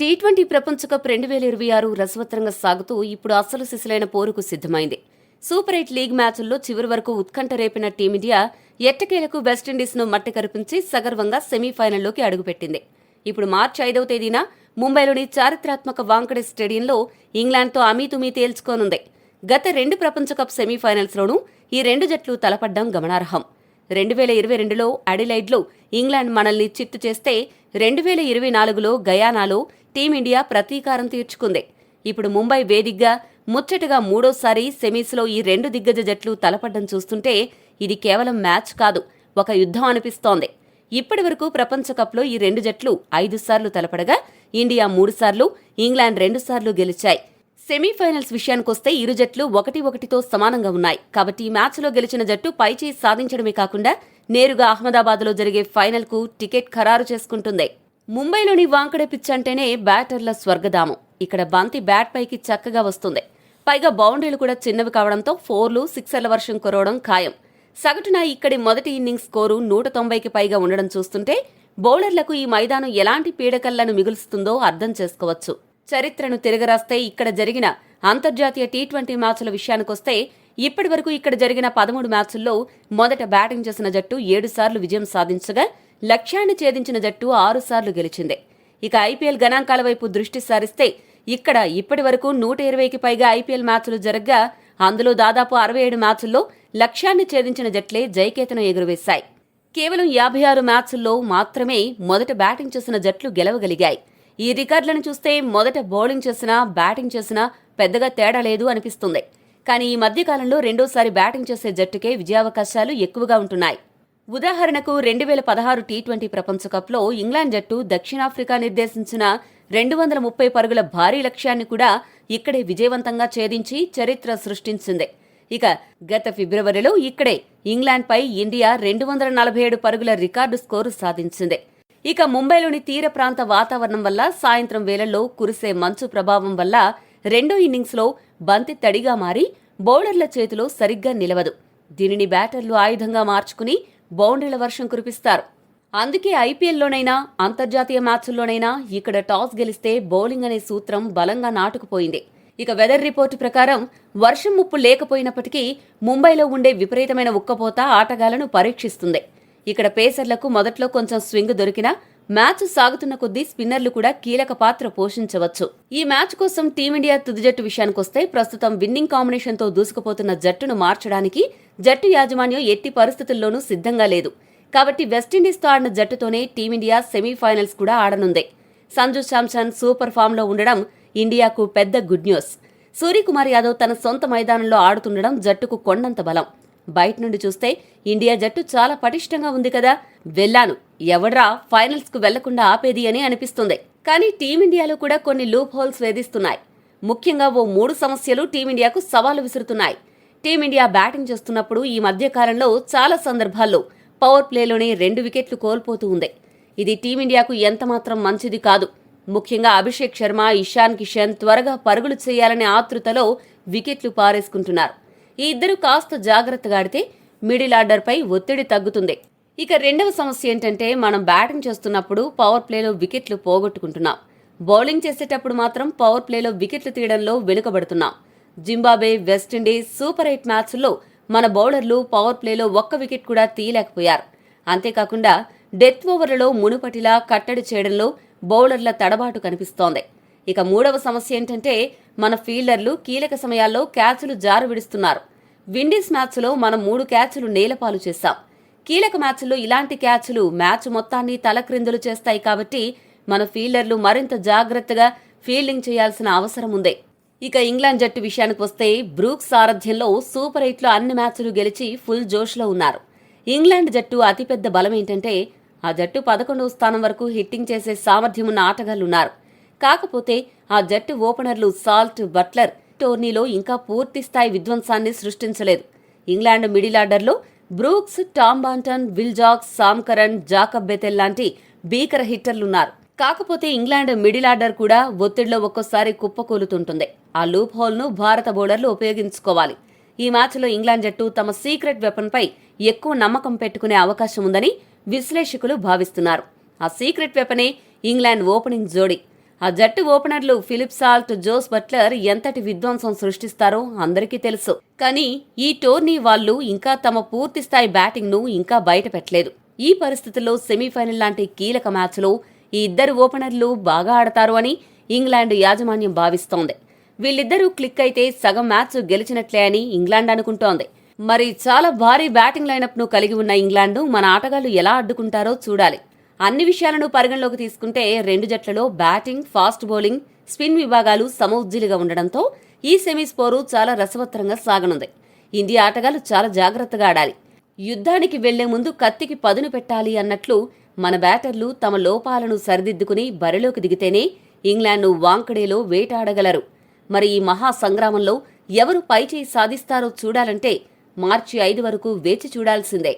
T20 ప్రపంచ cup 2026 రసవత్తరంగా సాగుతూ ఇప్పుడు అసలు సిసలైన పోరుకు సిద్ధమైంది. సూపర్ 8 లీగ్ మ్యాచ్ల్లో చివరి వరకు ఉత్కంఠ రేపిన టీమిండియా ఎట్టకేలకు వెస్టిండీస్ను మట్టి కరిపించి సగర్వంగా సెమీఫైనల్లోకి అడుగుపెట్టింది. ఇప్పుడు మార్చి 5వ తేదీన ముంబైలోని చారిత్రాత్మక వాంకడే స్టేడియంలో ఇంగ్లాండ్తో అమీతుమీ తేల్చుకోనుంది. గత 2 ప్రపంచ కప్ సెమీఫైనల్స్లోనూ ఈ రెండు జట్లు తలపడ్డం గమనార్హం. 2022లో అడిలైడ్లో ఇంగ్లాండ్ మనల్ని చిత్తు చేస్తే 2024లో గయానాలో టీమిండియా ప్రతీకారం తీర్చుకుంది. ఇప్పుడు ముంబై వేదికగా ముచ్చటగా మూడోసారి సెమీస్లో ఈ రెండు దిగ్గజ జట్లు తలపడ్డం చూస్తుంటే ఇది కేవలం మ్యాచ్ కాదు, ఒక యుద్ధం అనిపిస్తోంది. ఇప్పటి వరకు ప్రపంచ కప్లో ఈ రెండు జట్లు 5 సార్లు తలపడగా ఇండియా 3 సార్లు, ఇంగ్లాండ్ 2 సార్లు గెలిచాయి. సెమీఫైనల్స్ విషయానికొస్తే ఇరు జట్లు 1-1తో సమానంగా ఉన్నాయి. కాబట్టి ఈ మ్యాచ్లో గెలిచిన జట్టు పైచేయి సాధించడమే కాకుండా నేరుగా అహ్మదాబాద్లో జరిగే ఫైనల్కు టికెట్ ఖరారు చేసుకుంటుంది. ముంబైలోని వాంకడే పిచ్ అంటేనే బ్యాటర్ల స్వర్గధామం. ఇక్కడ బంతి బ్యాట్ పైకి చక్కగా వస్తుంది. పైగా బౌండరీలు కూడా చిన్నవి కావడంతో 4లు, 6ల వర్షం కురవడం ఖాయం. సగటున ఇక్కడి మొదటి ఇన్నింగ్స్ స్కోరు 190కి పైగా ఉండడం చూస్తుంటే బౌలర్లకు ఈ మైదానం ఎలాంటి పీడకల్లను మిగులుస్తుందో అర్థం చేసుకోవచ్చు. చరిత్రను తిరగరాస్తే ఇక్కడ జరిగిన అంతర్జాతీయ టీ20 మ్యాచ్ల విషయానికొస్తే ఇప్పటి వరకు ఇక్కడ జరిగిన 13 మ్యాచ్ల్లో మొదట బ్యాటింగ్ చేసిన జట్టు 7 సార్లు విజయం సాధించగా లక్ష్యాన్ని ఛేదించిన జట్టు 6 సార్లు గెలిచింది. ఇక ఐపీఎల్ గణాంకాల వైపు దృష్టి సారిస్తే ఇక్కడ ఇప్పటి వరకు 120కి పైగా ఐపీఎల్ మ్యాచ్లు జరగ్గా అందులో దాదాపు 67 మ్యాచ్ల్లో లక్ష్యాన్ని ఛేదించిన జట్లే జయకేతనం ఎగురవేశాయి. కేవలం 56 మ్యాచ్ల్లో మాత్రమే మొదట బ్యాటింగ్ చేసిన జట్లు గెలవగలిగాయి. ఈ రికార్డులను చూస్తే మొదట బౌలింగ్ చేసినా బ్యాటింగ్ చేసినా పెద్దగా తేడా లేదు అనిపిస్తుంది. కానీ ఈ మధ్యకాలంలో రెండోసారి బ్యాటింగ్ చేసే జట్టుకే విజయావకాశాలు ఎక్కువగా ఉంటున్నాయి. ఉదాహరణకు 2016 టీ20 ప్రపంచ కప్లో ఇంగ్లాండ్ జట్టు దక్షిణాఫ్రికా నిర్దేశించిన 230 పరుగుల భారీ లక్ష్యాన్ని కూడా ఇక్కడే విజయవంతంగా ఛేదించి చరిత్ర సృష్టించింది. ఇక గత ఫిబ్రవరిలో ఇక్కడే ఇంగ్లాండ్పై ఇండియా 247 పరుగుల రికార్డు స్కోరు సాధించింది. ఇక ముంబైలోని తీర ప్రాంత వాతావరణం వల్ల సాయంత్రం వేళల్లో కురిసే మంచు ప్రభావం వల్ల రెండో ఇన్నింగ్స్లో బంతి తడిగా మారి బౌలర్ల చేతిలో సరిగ్గా నిలవదు. దీనిని బ్యాటర్లు ఆయుధంగా మార్చుకుని బౌండరీల వర్షం కురిపిస్తారు. అందుకే ఐపీఎల్లోనైనా అంతర్జాతీయ మ్యాచ్ల్లోనైనా ఇక్కడ టాస్ గెలిస్తే బౌలింగ్ అనే సూత్రం బలంగా నాటుకుపోయింది. ఇక వెదర్ రిపోర్టు ప్రకారం వర్షం ముప్పు లేకపోయినప్పటికీ ముంబైలో ఉండే విపరీతమైన ఉక్కపోత ఆటగాళ్లను పరీక్షిస్తుంది. ఇక్కడ పేసర్లకు మొదట్లో కొంచెం స్వింగ్ దొరికినా మ్యాచ్ సాగుతున్న కొద్దీ స్పిన్నర్లు కూడా కీలక పాత్ర పోషించవచ్చు. ఈ మ్యాచ్ కోసం టీమిండియా తుది జట్టు విషయానికొస్తే ప్రస్తుతం విన్నింగ్ కాంబినేషన్తో దూసుకుపోతున్న జట్టును మార్చడానికి జట్టు యాజమాన్యం ఎట్టి పరిస్థితుల్లోనూ సిద్ధంగా లేదు. కాబట్టి వెస్టిండీస్తో ఆడిన జట్టుతోనే టీమిండియా సెమీఫైనల్స్ కూడా ఆడనుంది. సంజు శాంసన్ సూపర్ ఫామ్లో ఉండడం ఇండియాకు పెద్ద గుడ్ న్యూస్. సూర్యకుమార్ యాదవ్ తన సొంత మైదానంలో ఆడుతుండడం జట్టుకు కొండంత బలం. బయట నుండి చూస్తే ఇండియా జట్టు చాలా పటిష్టంగా ఉంది కదా, వెళ్లాను ఎవడ్రా ఫైనల్స్ కు వెళ్లకుండా ఆపేది అని అనిపిస్తుంది. కానీ టీమిండియాలో కూడా కొన్ని లూప్ హోల్స్ వేధిస్తున్నాయి. ముఖ్యంగా ఓ 3 సమస్యలు టీమిండియాకు సవాలు విసురుతున్నాయి. టీమిండియా బ్యాటింగ్ చేస్తున్నప్పుడు ఈ మధ్య కాలంలో చాలా సందర్భాల్లో పవర్ ప్లేలోనే 2 వికెట్లు కోల్పోతూ ఉంది. ఇది టీమిండియాకు ఎంతమాత్రం మంచిది కాదు. ముఖ్యంగా అభిషేక్ శర్మ, ఇషాన్ కిషన్ త్వరగా పరుగులు చేయాలనే ఆతృతలో వికెట్లు పారేసుకుంటున్నారు. ఈ ఇద్దరు కాస్త జాగ్రత్తగా ఆడితే మిడిల్ ఆర్డర్పై ఒత్తిడి తగ్గుతుంది. ఇక రెండవ సమస్య ఏంటంటే మనం బ్యాటింగ్ చేస్తున్నప్పుడు పవర్ ప్లేలో వికెట్లు పోగొట్టుకుంటున్నాం. బౌలింగ్ చేసేటప్పుడు మాత్రం పవర్ ప్లేలో వికెట్లు తీయడంలో వెనుకబడుతున్నాం. జింబాబ్వే, వెస్టిండీస్ సూపర్ 8 మ్యాచ్ల్లో మన బౌలర్లు పవర్ ప్లేలో ఒక్క వికెట్ కూడా తీయలేకపోయారు. అంతేకాకుండా డెత్ ఓవర్లలో మునుపటిలా కట్టడి చేయడంలో బౌలర్ల తడబాటు కనిపిస్తోంది. ఇక మూడవ సమస్య ఏంటంటే మన ఫీల్డర్లు కీలక సమయాల్లో క్యాచ్లు జారు విడుస్తున్నారు. విండీస్ మ్యాచ్లో మనం 3 క్యాచ్లు నేలపాలు చేశాం. కీలక మ్యాచ్ల్లో ఇలాంటి క్యాచ్లు మ్యాచ్ మొత్తాన్ని తలక్రిందులు చేస్తాయి. కాబట్టి మన ఫీల్డర్లు మరింత జాగ్రత్తగా ఫీల్డింగ్ చేయాల్సిన అవసరం ఉంది. ఇక ఇంగ్లాండ్ జట్టు విషయానికి వస్తే బ్రూక్స్ సారథ్యంలో సూపర్ 8లో అన్ని మ్యాచ్లు గెలిచి ఫుల్ జోష్లో ఉన్నారు. ఇంగ్లాండ్ జట్టు అతిపెద్ద బలం ఏంటంటే ఆ జట్టు 11వ స్థానం వరకు హిట్టింగ్ చేసే సామర్థ్యం ఉన్న ఆటగాళ్లున్నారు. కాకపోతే ఆ జట్టు ఓపెనర్లు సాల్ట్, బట్లర్ టోర్నీలో ఇంకా పూర్తిస్థాయి విధ్వంసాన్ని సృష్టించలేదు. ఇంగ్లాండ్ మిడిల్ ఆర్డర్లో Brooks, Tom Banton, Will Jacks, Sam Curran, Jacob Bethell లాంటి భీకర హిట్టర్లున్నారు. కాకపోతే ఇంగ్లాండ్ మిడిల్ ఆర్డర్ కూడా ఒత్తిడిలో ఒక్కోసారి కుప్పకూలుతుంటుంది. ఆ లూప్ హోల్ను భారత బౌలర్లు ఉపయోగించుకోవాలి. ఈ మ్యాచ్లో ఇంగ్లాండ్ జట్టు తమ సీక్రెట్ వెపన్పై ఎక్కువ నమ్మకం పెట్టుకునే అవకాశం ఉందని విశ్లేషకులు భావిస్తున్నారు. ఆ సీక్రెట్ వెపనే ఇంగ్లాండ్ ఓపెనింగ్ జోడీ. ఆ జట్టు ఓపెనర్లు ఫిలిప్ సాల్ట్, జోస్ బట్లర్ ఎంతటి విధ్వంసం సృష్టిస్తారో అందరికీ తెలుసు. కానీ ఈ టోర్నీ వాళ్ళు ఇంకా తమ పూర్తిస్థాయి బ్యాటింగ్ను ఇంకా బయటపెట్టలేదు. ఈ పరిస్థితుల్లో సెమీఫైనల్ లాంటి కీలక మ్యాచ్లో ఈ ఇద్దరు ఓపెనర్లు బాగా ఆడతారు అని ఇంగ్లాండ్ యాజమాన్యం భావిస్తోంది. వీళ్ళిద్దరూ క్లిక్ అయితే సగం మ్యాచ్ గెలిచినట్లే అని ఇంగ్లాండ్ అనుకుంటోంది. మరి చాలా భారీ బ్యాటింగ్ లైనప్ను కలిగి ఉన్న ఇంగ్లాండ్ మన ఆటగాళ్లు ఎలా అడ్డుకుంటారో చూడాలి. అన్ని విషయాలను పరిగణలోకి తీసుకుంటే రెండు జట్లలో బ్యాటింగ్, ఫాస్ట్ బౌలింగ్, స్పిన్ విభాగాలు సమఉజ్జీలుగా ఉండడంతో ఈ సెమీస్ పోరు చాలా రసవత్తరంగా సాగనుంది. ఇండియా ఆటగాళ్లు చాలా జాగ్రత్తగా ఆడాలి. యుద్ధానికి వెళ్లే ముందు కత్తికి పదును పెట్టాలి అన్నట్లు మన బ్యాటర్లు తమ లోపాలను సరిదిద్దుకుని బరిలోకి దిగితేనే ఇంగ్లాండ్ను వాంకడేలో వేటాడగలరు. మరి ఈ మహా సంగ్రామంలో ఎవరు పైచేయి సాధిస్తారో చూడాలంటే మార్చి 5 వరకు వేచి చూడాల్సిందే.